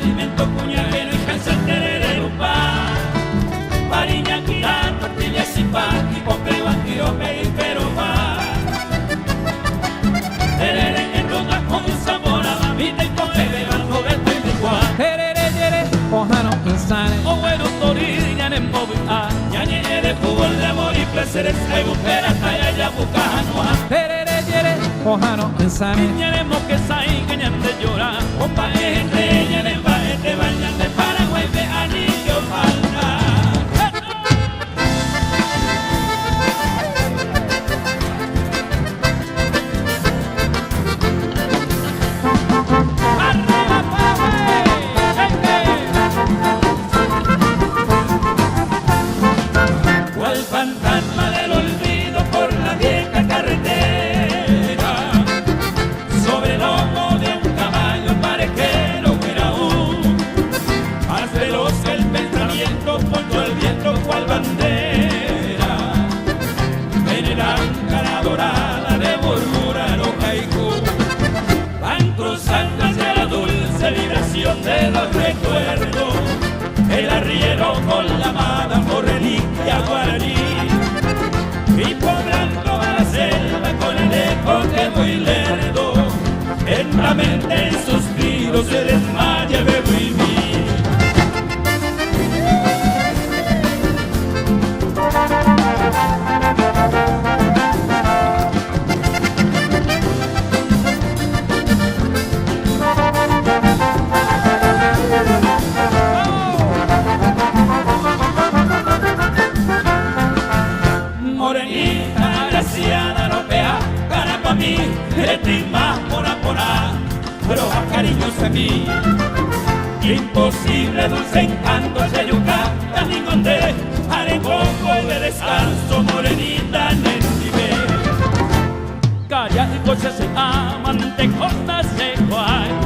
alimento cuñajeno y cáncer de lupa. Pariña, quirá, tortillas y pan, y popeo, antíope y peruba. Terere en ronda con sabor a mamita y cope, bebango, beto y licua. Terere, yere, ojano, insane. O bueno, torilla, en movida. Ñañe de fútbol, de amor y placeres, hay mujeres, hay ya bucanoa. Terere, yere, ojano, insane. Ñaremos que sai, que ñan de llorar. Compa, entre ñanes, va, este bañan de Paraguay, de anillo, falta. Fantasma del olvido por la vieja carretera, sobre el lomo de un caballo parejero guiraú, más veloz que el pensamiento, contra el viento cual bandera, en el áncara dorada de murmurar haiku, van cruzando hacia la dulce vibración de los recuerdos, el arriero con la amada por reliquia guaraní. Y poblando a la selva con el eco que muy lerdo, en la mente en suspiros se desmaya de vivir. Morenita, agraciada, europea, cara pa' mí, eres más pora, pero a cariñosa a mí. Imposible, dulce encanto, de Yucatán y Condé, arengongo de descanso, morenita, nendive. Calla y coche se aman, de costas de guay.